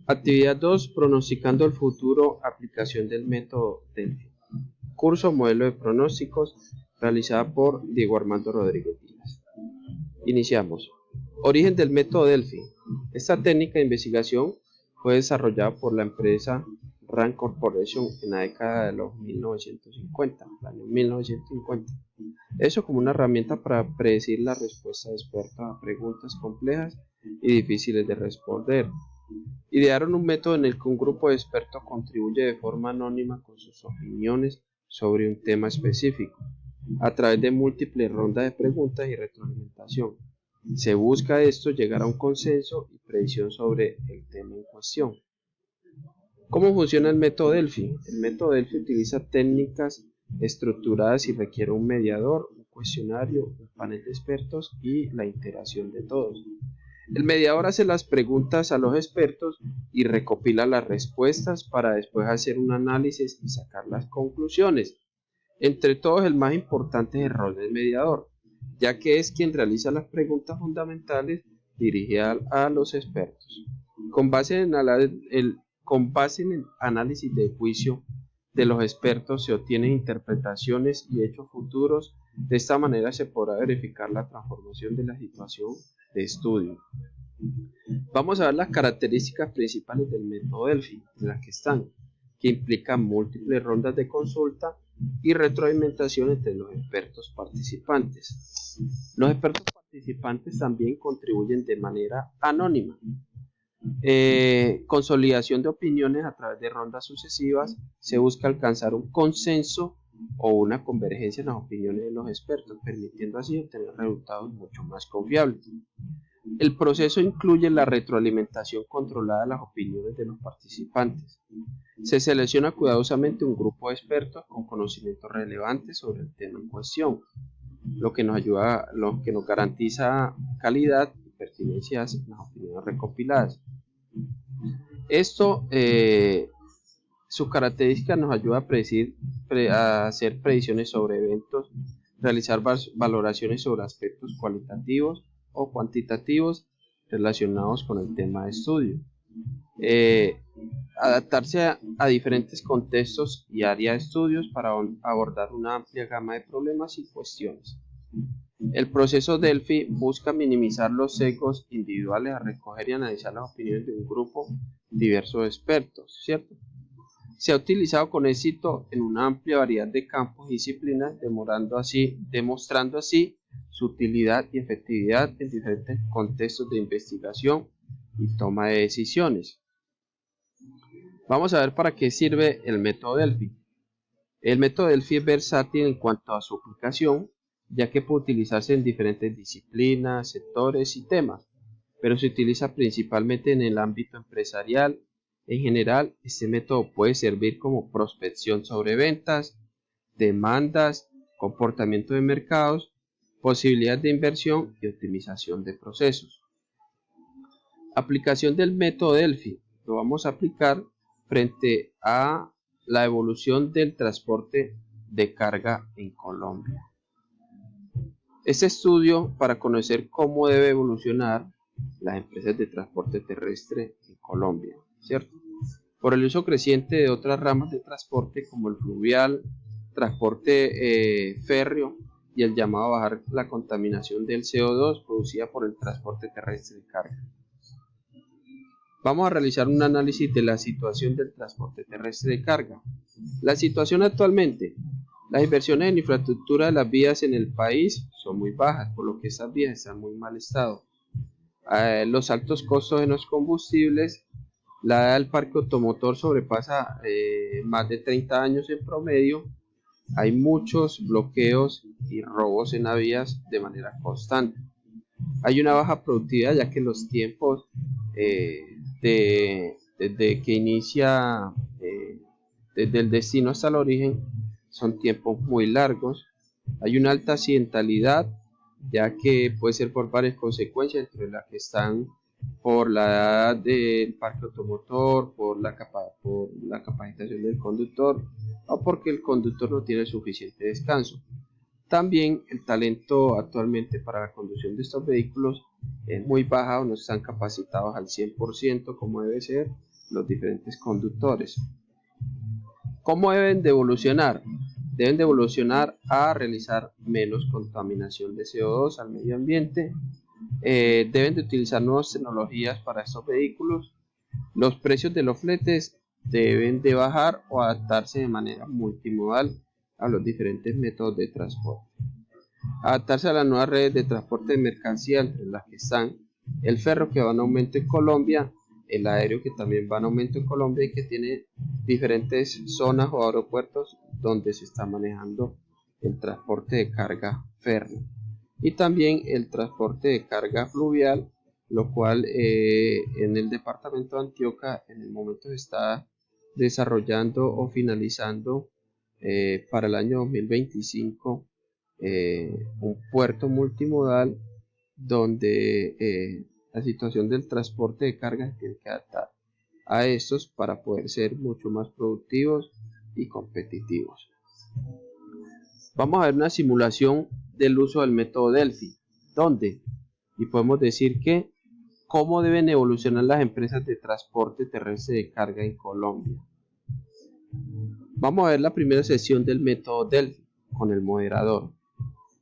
Actividad 2. Pronosticando el futuro, aplicación del método Delphi. Curso Modelo de Pronósticos, realizada por Diego Armando Rodríguez Díaz. Iniciamos. Origen del método Delphi. Esta técnica de investigación fue desarrollada por la empresa Rand Corporation en la década de los 1950, el año 1950. Eso como una herramienta para predecir la respuesta de expertos a preguntas complejas y difíciles de responder. Idearon un método en el que un grupo de expertos contribuye de forma anónima con sus opiniones sobre un tema específico, a través de múltiples rondas de preguntas y retroalimentación. Se busca esto llegar a un consenso y predicción sobre el tema en cuestión. ¿Cómo funciona el método Delphi? El método Delphi utiliza técnicas estructuradas y requiere un mediador, un cuestionario, un panel de expertos y la interacción de todos. El mediador hace las preguntas a los expertos y recopila las respuestas para después hacer un análisis y sacar las conclusiones. Entre todos, el más importante es el rol del mediador, ya que es quien realiza las preguntas fundamentales dirigidas a los expertos. Con base en el análisis de juicio de los expertos se obtienen interpretaciones y hechos futuros. De esta manera se podrá verificar la transformación de la situación de estudio. Vamos a ver las características principales del método Delphi, en las que están, que implican múltiples rondas de consulta y retroalimentación entre los expertos participantes. Los expertos participantes también contribuyen de manera anónima. Consolidación de opiniones a través de rondas sucesivas. Se busca alcanzar un consenso o una convergencia en las opiniones de los expertos, permitiendo así obtener resultados mucho más confiables. El proceso incluye la retroalimentación controlada de las opiniones de los participantes. Se selecciona cuidadosamente un grupo de expertos con conocimientos relevantes sobre el tema en cuestión, lo que nos garantiza calidad y pertinencia en las opiniones recopiladas. Esto, sus características nos ayuda a hacer predicciones sobre eventos, realizar valoraciones sobre aspectos cualitativos o cuantitativos relacionados con el tema de estudio, adaptarse a diferentes contextos y áreas de estudios para abordar una amplia gama de problemas y cuestiones. El proceso Delphi busca minimizar los sesgos individuales a recoger y analizar las opiniones de un grupo diverso de expertos, ¿cierto? Se ha utilizado con éxito en una amplia variedad de campos y disciplinas, demostrando así su utilidad y efectividad en diferentes contextos de investigación y toma de decisiones. Vamos a ver para qué sirve el método Delphi. El método Delphi es versátil en cuanto a su aplicación, ya que puede utilizarse en diferentes disciplinas, sectores y temas, pero se utiliza principalmente en el ámbito empresarial. En general, este método puede servir como prospección sobre ventas, demandas, comportamiento de mercados, posibilidades de inversión y optimización de procesos. Aplicación del método Delphi. Lo vamos a aplicar frente a la evolución del transporte de carga en Colombia. Este estudio para conocer cómo debe evolucionar las empresas de transporte terrestre en Colombia, ¿cierto? Por el uso creciente de otras ramas de transporte como el fluvial, transporte férreo y el llamado a bajar la contaminación del CO2 producida por el transporte terrestre de carga. Vamos a realizar un análisis de la situación del transporte terrestre de carga. La situación actualmente. Las inversiones en infraestructura de las vías en el país son muy bajas, por lo que estas vías están en muy mal estado. Los altos costos en los combustibles, la edad del parque automotor sobrepasa más de 30 años en promedio. Hay muchos bloqueos y robos en las vías de manera constante. Hay una baja productividad, ya que los tiempos desde que inicia, desde el destino hasta el origen, son tiempos muy largos. Hay una alta accidentalidad, ya que puede ser por varias consecuencias, entre las que están por la edad del parque automotor, por la capacitación del conductor o porque el conductor no tiene suficiente descanso. También el talento actualmente para la conducción de estos vehículos es muy baja o no están capacitados al 100% como debe ser, los diferentes conductores. ¿Cómo deben de evolucionar? Deben de evolucionar a realizar menos contaminación de CO2 al medio ambiente. Deben de utilizar nuevas tecnologías para estos vehículos. Los precios de los fletes deben de bajar o adaptarse de manera multimodal a los diferentes métodos de transporte. Adaptarse a las nuevas redes de transporte de mercancía, entre las que están el ferro, que va en aumento en Colombia, el aéreo, que también va en aumento en Colombia y que tiene diferentes zonas o aeropuertos donde se está manejando el transporte de carga férrea, y también el transporte de carga fluvial, lo cual en el departamento de Antioquia en el momento se está desarrollando o finalizando para el año 2025 un puerto multimodal donde la situación del transporte de carga tiene que adaptar a estos para poder ser mucho más productivos y competitivos. Vamos a ver una simulación del uso del método Delphi, donde y podemos decir que cómo deben evolucionar las empresas de transporte terrestre de carga en Colombia. Vamos a ver la primera sesión del método Delphi con el moderador.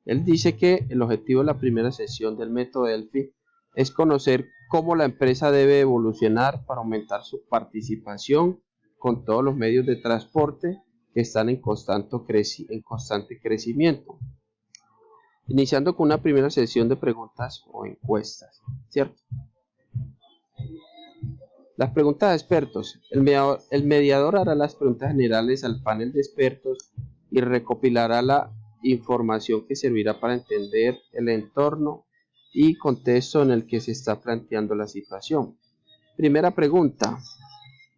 Él dice que el objetivo de la primera sesión del método Delphi es conocer cómo la empresa debe evolucionar para aumentar su participación con todos los medios de transporte que están en constante crecimiento. Iniciando con una primera sesión de preguntas o encuestas, ¿cierto? Las preguntas de expertos. El mediador hará las preguntas generales al panel de expertos y recopilará la información que servirá para entender el entorno y contexto en el que se está planteando la situación. Primera pregunta: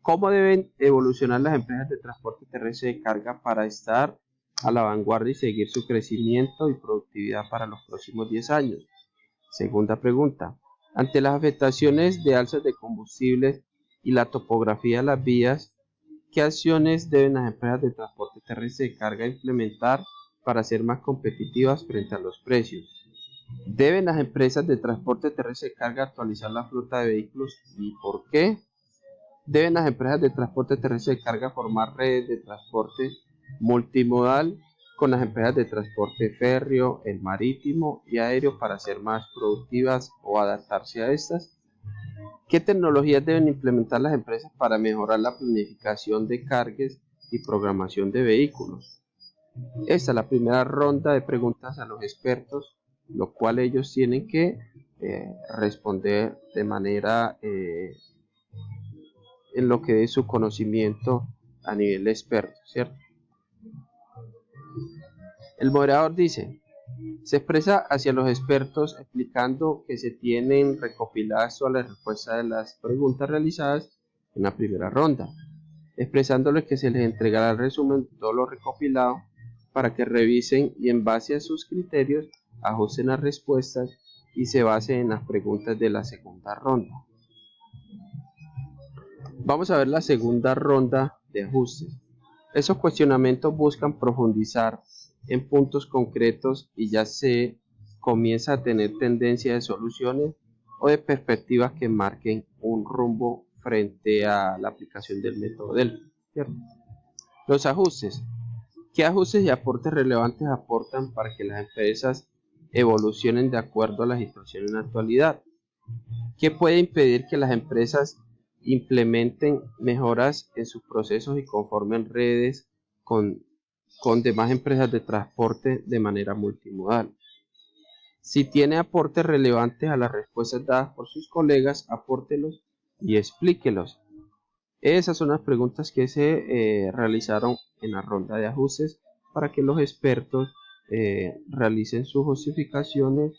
¿cómo deben evolucionar las empresas de transporte terrestre de carga para estar a la vanguardia y seguir su crecimiento y productividad para los próximos 10 años? Segunda pregunta: ante las afectaciones de alzas de combustibles y la topografía de las vías, ¿qué acciones deben las empresas de transporte terrestre de carga implementar para ser más competitivas frente a los precios? ¿Deben las empresas de transporte terrestre de carga actualizar la flota de vehículos y por qué? ¿Deben las empresas de transporte terrestre de carga formar redes de transporte multimodal con las empresas de transporte férreo, el marítimo y aéreo para ser más productivas o adaptarse a estas? ¿Qué tecnologías deben implementar las empresas para mejorar la planificación de cargas y programación de vehículos? Esta es la primera ronda de preguntas a los expertos, lo cual ellos tienen que responder de manera en lo que es su conocimiento a nivel experto, ¿cierto? El moderador dice: se expresa hacia los expertos explicando que se tienen recopiladas todas las respuestas de las preguntas realizadas en la primera ronda, expresándoles que se les entregará el resumen de todo lo recopilado para que revisen y en base a sus criterios ajusten las respuestas y se basen en las preguntas de la segunda ronda. Vamos a ver la segunda ronda de ajustes. Esos cuestionamientos buscan profundizar en puntos concretos y ya se comienza a tener tendencia de soluciones o de perspectivas que marquen un rumbo frente a la aplicación del método Delphi, ¿cierto? Los ajustes. ¿Qué ajustes y aportes relevantes aportan para que las empresas evolucionen de acuerdo a la situación en la actualidad? ¿Qué puede impedir que las empresas implementen mejoras en sus procesos y conformen redes con demás empresas de transporte de manera multimodal? Si tiene aportes relevantes a las respuestas dadas por sus colegas, apórtelos y explíquelos. Esas son las preguntas que se realizaron en la ronda de ajustes para que los expertos realicen sus justificaciones,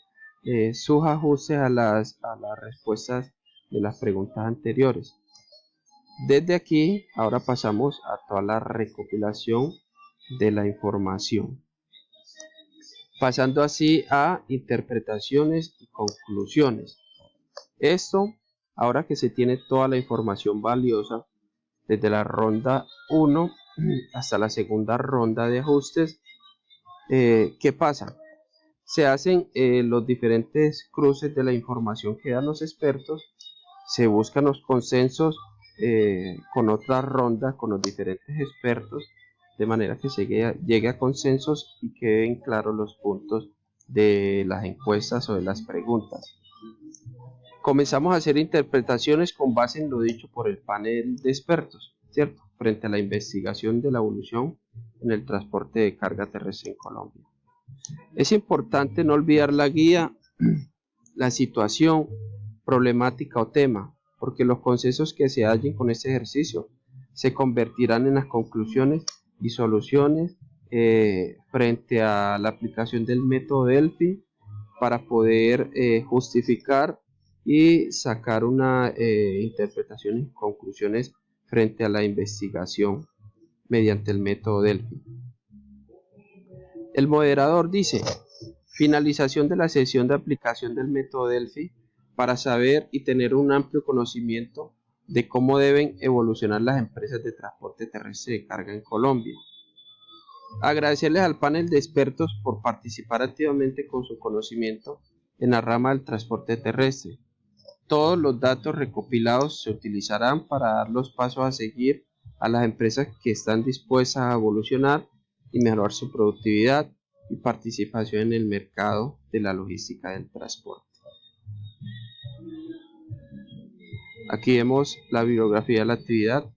sus ajustes a las respuestas de las preguntas anteriores. Desde aquí, ahora pasamos a toda la recopilación de la información, pasando así a interpretaciones y conclusiones. Esto, ahora que se tiene toda la información valiosa, desde la ronda 1 hasta la segunda ronda de ajustes, ¿qué pasa? Se hacen los diferentes cruces de la información que dan los expertos, se buscan los consensos con otra ronda con los diferentes expertos, de manera que se llegue a consensos y queden claros los puntos de las encuestas o de las preguntas. Comenzamos a hacer interpretaciones con base en lo dicho por el panel de expertos, ¿cierto? Frente a la investigación de la evolución en el transporte de carga terrestre en Colombia. Es importante no olvidar la guía, la situación, problemática o tema, porque los consensos que se hallen con este ejercicio se convertirán en las conclusiones y soluciones frente a la aplicación del método Delphi para poder justificar y sacar una interpretación y conclusiones frente a la investigación mediante el método Delphi. El moderador dice: finalización de la sesión de aplicación del método Delphi para saber y tener un amplio conocimiento de cómo deben evolucionar las empresas de transporte terrestre de carga en Colombia. Agradecerles al panel de expertos por participar activamente con su conocimiento en la rama del transporte terrestre. Todos los datos recopilados se utilizarán para dar los pasos a seguir a las empresas que están dispuestas a evolucionar y mejorar su productividad y participación en el mercado de la logística del transporte. Aquí vemos la bibliografía de la actividad